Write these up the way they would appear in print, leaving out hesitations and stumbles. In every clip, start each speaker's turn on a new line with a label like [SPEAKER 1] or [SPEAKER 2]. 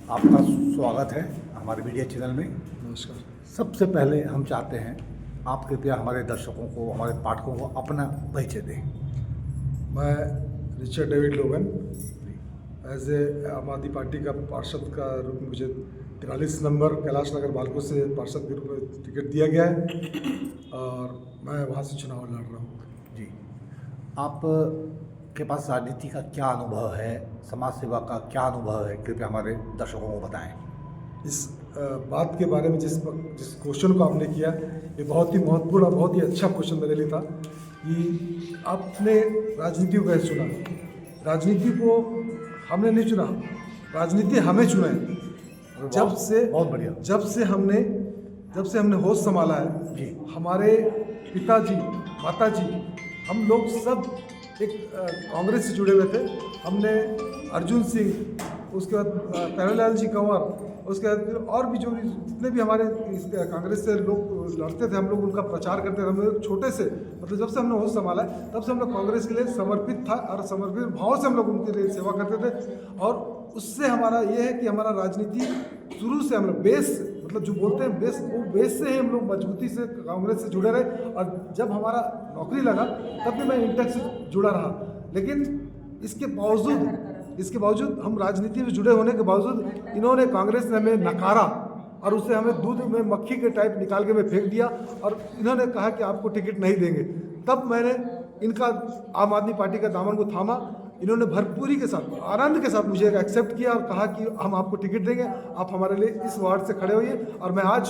[SPEAKER 1] आपका स्वागत है हमारे मीडिया चैनल में।
[SPEAKER 2] नमस्कार।
[SPEAKER 1] सबसे पहले हम चाहते हैं आप कृपया हमारे दर्शकों को, हमारे पाठकों को अपना परिचय दें।
[SPEAKER 2] मैं रिचर्ड डेविड लोगन एज ए आम आदमी पार्टी का पार्षद का रूप में मुझे 43 नंबर कैलाश नगर बालको से पार्षद के रूप में टिकट दिया गया है और मैं वहाँ से चुनाव लड़ रहा हूँ।
[SPEAKER 1] जी, आप के पास राजनीति का क्या अनुभव है, समाज सेवा का क्या अनुभव है, कृपया हमारे दर्शकों को बताएं।
[SPEAKER 2] इस बात के बारे में जिस क्वेश्चन को आपने किया, ये बहुत ही महत्वपूर्ण और बहुत ही अच्छा क्वेश्चन मेरे लिए था कि आपने राजनीति को कैसे चुना। राजनीति को हमने नहीं चुना, राजनीति हमें चुना है।
[SPEAKER 1] बहुत बढ़िया।
[SPEAKER 2] जब से हमने होश संभाला है
[SPEAKER 1] जी,
[SPEAKER 2] हमारे पिताजी, माताजी, हम लोग सब एक कांग्रेस से जुड़े हुए थे। हमने अर्जुन सिंह, उसके बाद प्यारेलाल जी कंवर, उसके बाद फिर और भी जो जितने भी हमारे कांग्रेस से लोग लड़ते थे, हम लोग उनका प्रचार करते थे। हम लोग छोटे से, मतलब जब से हमने होश संभाला है तब से हम लोग कांग्रेस के लिए समर्पित था और समर्पित भाव से हम लोग उनके लिए सेवा करते थे। और उससे हमारा ये है कि हमारा राजनीति शुरू से हम लोग बेस, मतलब जो बोलते हैं बेस, वो बेस से ही हम लोग मजबूती से कांग्रेस से जुड़े रहे। और जब हमारा नौकरी लगा तब भी मैं इंटेक से जुड़ा रहा। लेकिन इसके बावजूद हम राजनीति में जुड़े होने के बावजूद इन्होंने, कांग्रेस ने हमें नकारा और उससे हमें दूध में मक्खी के टाइप निकाल के मैं फेंक दिया और इन्होंने कहा कि आपको टिकट नहीं देंगे। तब मैंने इनका, आम आदमी पार्टी का दामन को थामा। इन्होंने भरपूरी के साथ, आनंद के साथ मुझे एक्सेप्ट किया और कहा कि हम आपको टिकट देंगे, आप हमारे लिए इस वार्ड से खड़े होइए। और मैं आज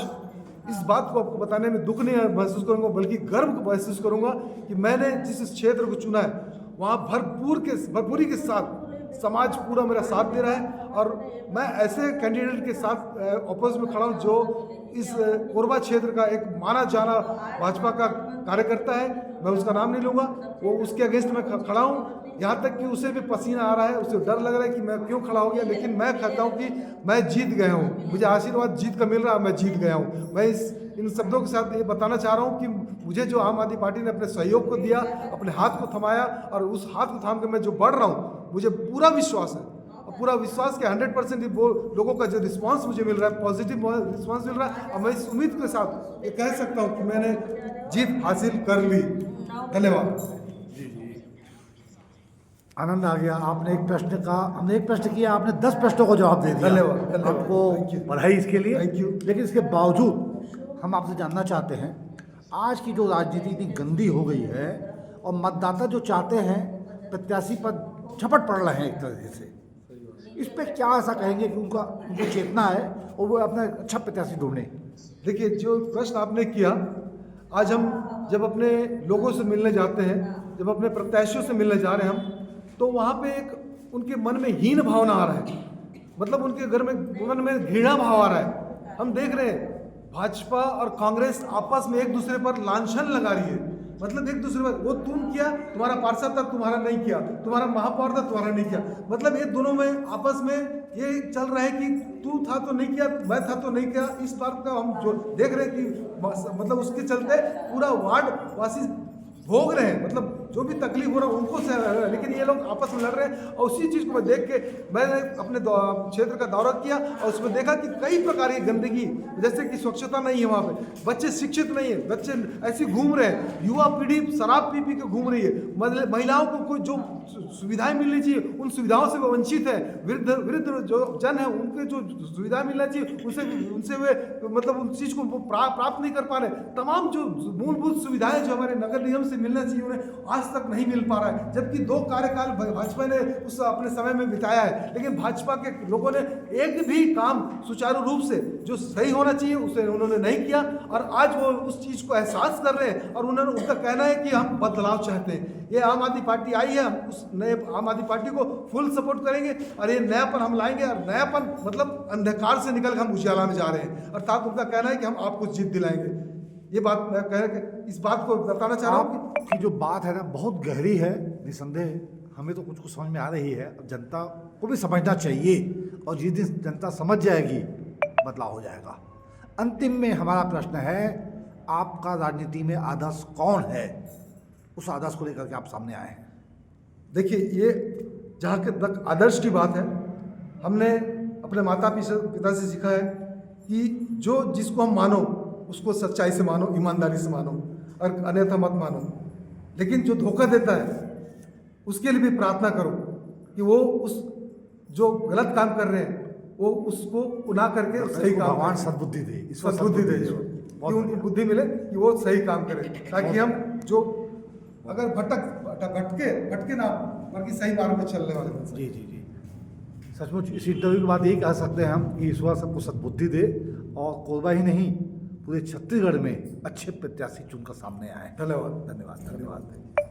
[SPEAKER 2] इस बात को आपको बताने में दुख नहीं महसूस करूंगा, बल्कि गर्व महसूस करूंगा कि मैंने जिस क्षेत्र को चुना है वहाँ भरपूरी के साथ समाज पूरा मेरा साथ दे रहा है। और मैं ऐसे कैंडिडेट के साथ अपोज में खड़ा हूँ जो इस कोरबा क्षेत्र का एक माना जाना भाजपा का कार्यकर्ता है। मैं उसका नाम नहीं लूँगा, वो उसके अगेंस्ट में खड़ा हूँ। यहाँ तक कि उसे भी पसीना आ रहा है, उसे डर लग रहा है कि मैं क्यों खड़ा हो गया। लेकिन मैं कहता हूँ कि मैं जीत गया हूँ, मुझे आशीर्वाद जीत का मिल रहा है, मैं जीत गया हूँ। मैं इन शब्दों के साथ ये बताना चाह रहा हूँ कि मुझे जो आम आदमी पार्टी ने अपने सहयोग को दिया, अपने हाथ को थमाया और उस हाथ को थाम के मैं जो बढ़ रहा हूँ, मुझे पूरा विश्वास है। और पूरा विश्वास के 100% लोगों का जो रिस्पांस मुझे मिल रहा है, पॉजिटिव रिस्पांस मिल रहा है। और मैं इस उम्मीद के साथ ये कह सकता हूँ कि मैंने जीत हासिल कर ली। धन्यवाद।
[SPEAKER 1] आनंद आ गया। हमने एक प्रश्न किया, आपने 10 प्रश्नों को जवाब दे दिया।
[SPEAKER 2] धन्यवाद।
[SPEAKER 1] आपको बधाई इसके लिए।
[SPEAKER 2] Thank you.
[SPEAKER 1] लेकिन इसके बावजूद हम आपसे जानना चाहते हैं, आज की जो राजनीति इतनी गंदी हो गई है और मतदाता जो चाहते हैं प्रत्याशी पर झपट पड़ रहे हैं एक तरह से, इस पे क्या ऐसा कहेंगे कि उनको चेतना है और वो अपना अच्छा प्रत्याशी ढूंढें।
[SPEAKER 2] देखिए, जो प्रश्न आपने किया, आज हम जब अपने लोगों से मिलने जाते हैं, जब अपने प्रत्याशियों से मिलने जा रहे हैं हम, तो वहाँ पे एक उनके मन में हीन भावना आ रहा है, मतलब उनके घर में मन में घृणा भाव आ रहा है। हम देख रहे हैं भाजपा और कांग्रेस आपस में एक दूसरे पर लांछन लगा रही है, मतलब एक दूसरे पर, वो तुम किया, तुम्हारा पार्षद था, तुम्हारा नहीं किया, तुम्हारा महापौर था, तुम्हारा नहीं किया। मतलब ये दोनों में आपस में ये चल रहा है कि तू था तो नहीं किया, मैं था तो नहीं किया। इस बात का हम जो देख रहे हैं कि मतलब उसके चलते पूरा वार्ड वासी भोग रहे हैं, मतलब जो भी तकलीफ हो रहा है उनको सह रहे हैं। लेकिन ये लोग आपस में लड़ रहे हैं। और उसी चीज़ को मैं देख के मैंने अपने क्षेत्र का दौरा किया और उसमें देखा कि कई प्रकार की गंदगी, जैसे कि स्वच्छता नहीं है वहाँ पे, बच्चे शिक्षित नहीं है, बच्चे ऐसे घूम रहे हैं, युवा पीढ़ी शराब पी पी के घूम रही है, महिलाओं को कोई जो सुविधाएं मिलनी चाहिए उन सुविधाओं से वो वंचित है, वृद्ध जो जन है उनके जो सुविधाएं मिलना चाहिए उनसे वे मतलब उन चीज़ को प्राप्त नहीं कर पा रहे। तमाम जो मूलभूत सुविधाएं जो हमारे नगर निगम से मिलना चाहिए उन्हें आज तक नहीं मिल पा रहा है। जबकि 2 कार्यकाल भाजपा ने उस अपने समय में बिताया है, लेकिन भाजपा के लोगों ने एक भी काम सुचारू रूप से जो सही होना चाहिए उसे उन्होंने नहीं किया। और आज वो उस चीज़ को एहसास कर रहे हैं और उनका कहना है कि हम बदलाव चाहते हैं। ये आम आदमी पार्टी आई है, हम उस नए आम आदमी पार्टी को फुल सपोर्ट करेंगे और ये नयापन हम लाएंगे। और नयापन मतलब अंधकार से निकल कर हम उजाला में जा रहे हैं, अर्थात उनका कहना है कि हम आपको जीत दिलाएंगे। ये बात मैं इस बात को बताना चाह रहा हूँ
[SPEAKER 1] कि जो बात है ना बहुत गहरी है, निसंदेह हमें तो कुछ समझ में आ रही है। अब जनता को भी समझना चाहिए और जिस दिन जनता समझ जाएगी बदलाव हो जाएगा। अंतिम में हमारा प्रश्न है, आपका राजनीति में आदर्श कौन है? उस आदर्श को लेकर के आप सामने आए हैं।
[SPEAKER 2] देखिए, ये जहाँ के तक आदर्श की बात है, हमने अपने माता पिता से सीखा है कि जो जिसको हम मानो उसको सच्चाई से मानो, ईमानदारी से मानो, और अन्यथा मत मानो। लेकिन जो धोखा देता है उसके लिए भी प्रार्थना करो कि वो उस जो गलत काम कर रहे हैं वो उसको ना करके सही काम
[SPEAKER 1] भगवान
[SPEAKER 2] करें।
[SPEAKER 1] सद्बुद्धि दे, ईश्वर
[SPEAKER 2] सद्बुद्धि दे,
[SPEAKER 1] ईश्वर।
[SPEAKER 2] कि
[SPEAKER 1] बहुत
[SPEAKER 2] उनको
[SPEAKER 1] बढ़िया।
[SPEAKER 2] बुद्धि मिले कि वो सही काम करें, ताकि हम जो अगर भटके ना, बल्कि सही मार्ग पे चलने वाले बन सकें।
[SPEAKER 1] जी जी जी, सचमुच इस इंटरव्यू के बाद यही कह सकते हैं हम कि ईश्वर सबको सद्बुद्धि दे और कोरबा ही नहीं पूरे छत्तीसगढ़ में अच्छे प्रत्याशी चुनकर सामने आए।
[SPEAKER 2] धन्यवाद।
[SPEAKER 1] धन्यवाद धन्यवाद।